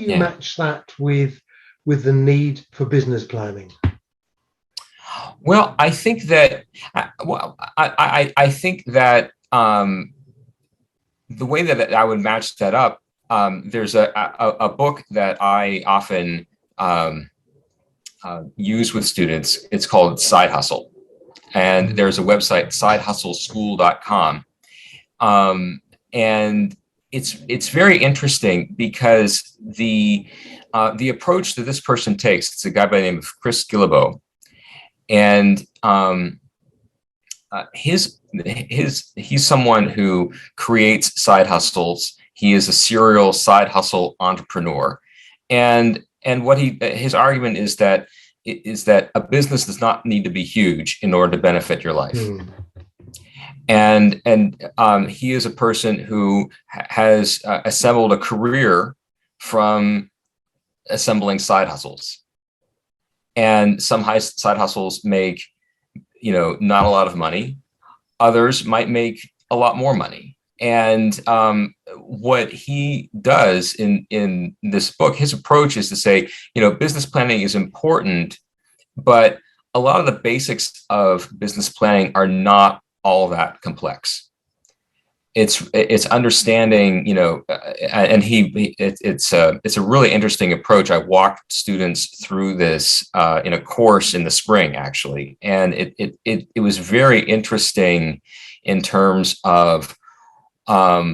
you Yeah. match that with the need for business planning? Well, I think that I think that the way that I would match that up, there's a book that I often use with students. It's called Side Hustle, and there's a website, sidehustleschool.com, and it's very interesting because the approach that this person takes. It's a guy by the name of Chris Guillebeau, and he's someone who creates side hustles. He is a serial side hustle entrepreneur, and what his argument is that a business does not need to be huge in order to benefit your life. And he is a person who has assembled a career from assembling side hustles, and some side hustles make not a lot of money. Others might make a lot more money. And what he does in this book, his approach is to say, business planning is important, but a lot of the basics of business planning are not all that complex. It's understanding, and it's a really interesting approach. I walked students through this in a course in the spring, actually, and it was very interesting in terms of how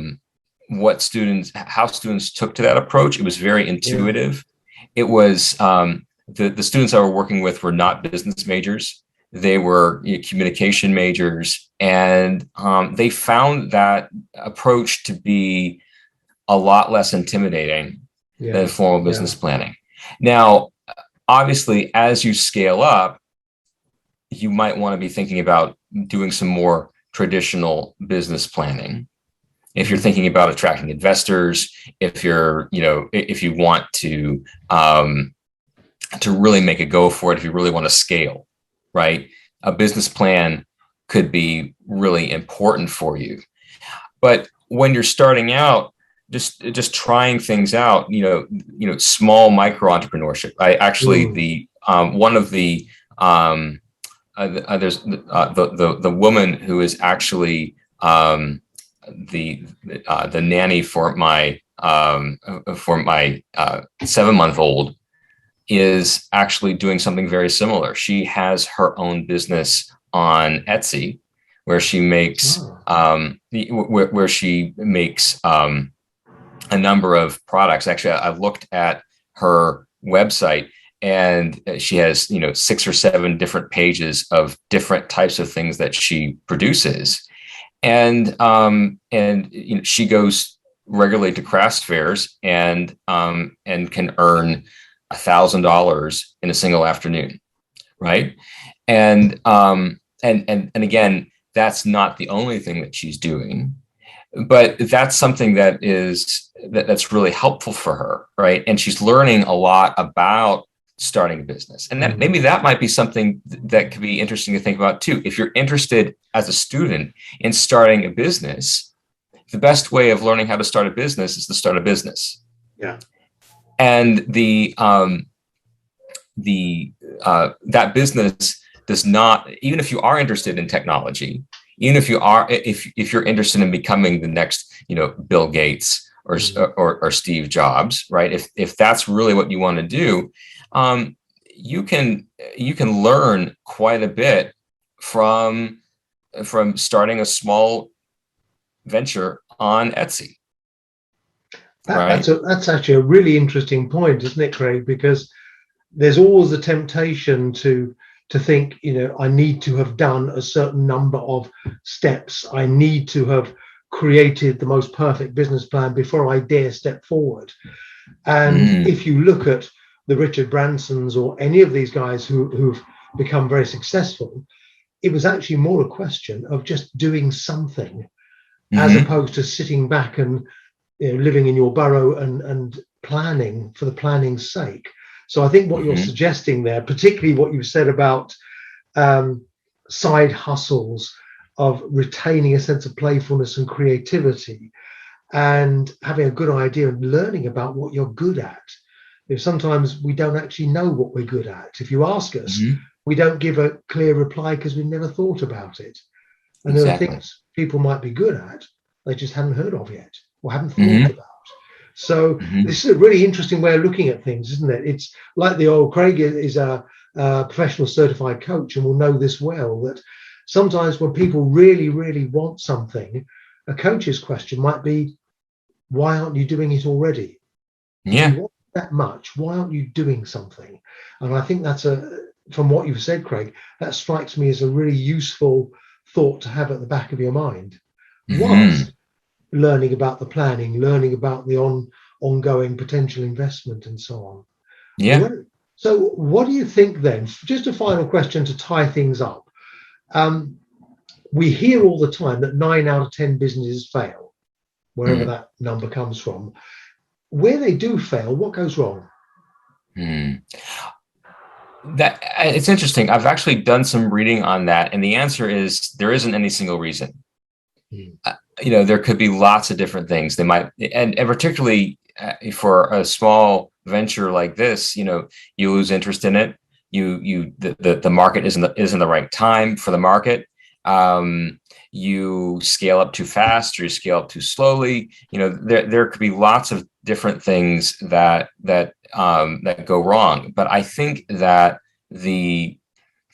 students took to that approach. It was very intuitive. It was the students I were working with were not business majors. They were communication majors, and they found that approach to be a lot less intimidating than formal business planning. Now, obviously, as you scale up, you might want to be thinking about doing some more traditional business planning. If you're thinking about attracting investors, if you want to really make a go for it, if you really want to scale, right? A business plan could be really important for you. But when you're starting out, just trying things out, small micro entrepreneurship. I actually one of the there's the woman who is actually the nanny for my 7-month-old is actually doing something very similar. She has her own business on Etsy where she makes a number of products. Actually, I looked at her website, and she has 6 or 7 different pages of different types of things that she produces, and she goes regularly to craft fairs and can earn $1,000 in a single afternoon, right? And again, that's not the only thing that she's doing, but that's something that's really helpful for her, right? And she's learning a lot about starting a business, and that maybe that might be something that could be interesting to think about too. If you're interested as a student in starting a business, the best way of learning how to start a business is to start a business. Yeah. And that business does not, even if you are interested in technology, even if you're interested in becoming the next, Bill Gates or Steve Jobs, right? If that's really what you want to do, you can learn quite a bit from starting a small venture on Etsy. That's actually a really interesting point, isn't it, Craig? Because there's always the temptation to think, I need to have done a certain number of steps. I need to have created the most perfect business plan before I dare step forward. And if you look at the Richard Bransons or any of these guys who've become very successful, it was actually more a question of just doing something, as opposed to sitting back and living in your burrow and planning for the planning's sake. So I think what you're suggesting there, particularly what you said about side hustles, of retaining a sense of playfulness and creativity, and having a good idea and learning about what you're good at. If sometimes we don't actually know what we're good at. If you ask us, we don't give a clear reply because we've never thought about it. And there are things people might be good at, they just haven't heard of yet or haven't thought about. So this is a really interesting way of looking at things, isn't it? It's like the old Craig is a professional certified coach and will know this well, that sometimes when people really, really want something, a coach's question might be, why aren't you doing it already? Yeah. If you want that much, why aren't you doing something? And I think that's from what you've said, Craig, that strikes me as a really useful thought to have at the back of your mind. Whilst learning about the planning, learning about the ongoing potential investment and so on. Yeah. So what do you think then? Just a final question to tie things up. We hear all the time that 9 out of 10 businesses fail, wherever that number comes from. Where they do fail, what goes wrong? That it's interesting. I've actually done some reading on that, and the answer is there isn't any single reason. There could be lots of different things. They might, and particularly for a small venture like this, you lose interest in it. The market isn't the right time for the market. You scale up too fast or you scale up too slowly. There could be lots of different things that go wrong. But I think that the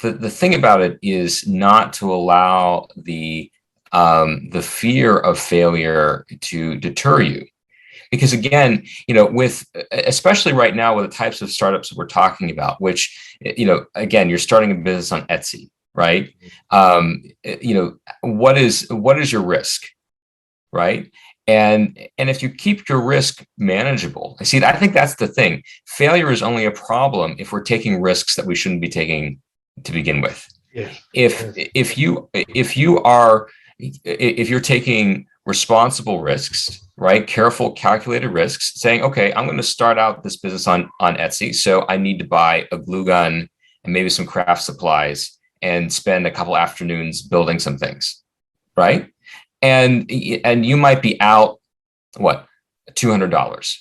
thing about it is not to allow the fear of failure to deter you. Because again, especially right now with the types of startups that we're talking about, which, again, you're starting a business on Etsy, right? What is your risk, right? And if you keep your risk manageable, I think that's the thing. Failure is only a problem if we're taking risks that we shouldn't be taking to begin with. Yes. If you're taking responsible risks, right? Careful, calculated risks, saying, okay, I'm going to start out this business on Etsy. So I need to buy a glue gun and maybe some craft supplies and spend a couple afternoons building some things, right? And you might be out, $200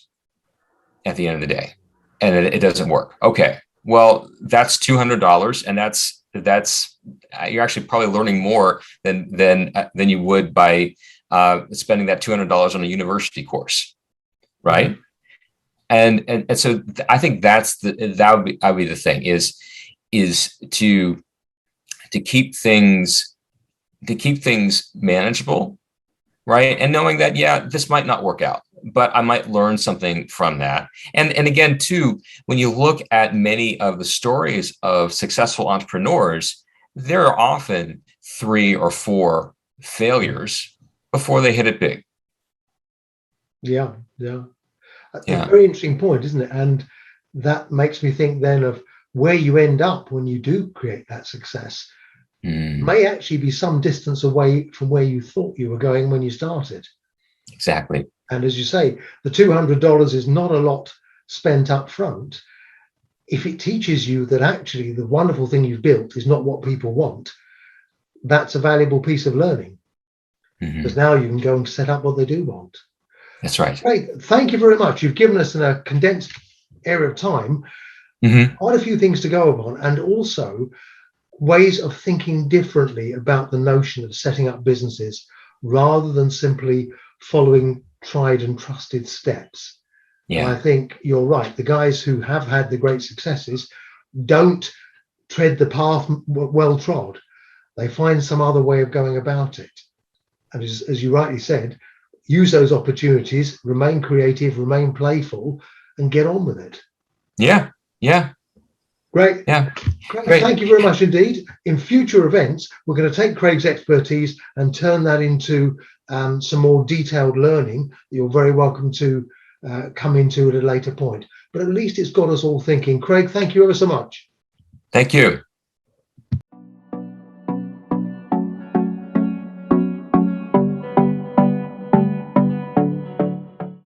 at the end of the day, and it doesn't work. Okay, well, that's $200, and that's you're actually probably learning more than you would by spending that $200 on a university course, right? And so I think that would be the thing is to keep things manageable, right? And knowing that, this might not work out, but I might learn something from that. And again, too, when you look at many of the stories of successful entrepreneurs, there are often 3 or 4 failures before they hit it big. Yeah. That's a very interesting point, isn't it? And that makes me think then of where you end up when you do create that success. May actually be some distance away from where you thought you were going when you started. Exactly. And as you say, the $200 is not a lot spent up front. If it teaches you that actually the wonderful thing you've built is not what people want, that's a valuable piece of learning. Because now you can go and set up what they do want. That's right. Great. Thank you very much. You've given us in a condensed area of time quite a few things to go upon, and also ways of thinking differently about the notion of setting up businesses rather than simply following tried and trusted steps. And I think you're right. The guys who have had the great successes don't tread the path well trod. They find some other way of going about it. And as you rightly said, use those opportunities, remain creative, remain playful, and get on with it. Yeah. Great. Yeah. Great. Thank you very much indeed. In future events, we're going to take Craig's expertise and turn that into some more detailed learning. You're very welcome to come into at a later point. But at least it's got us all thinking. Craig, thank you ever so much. Thank you.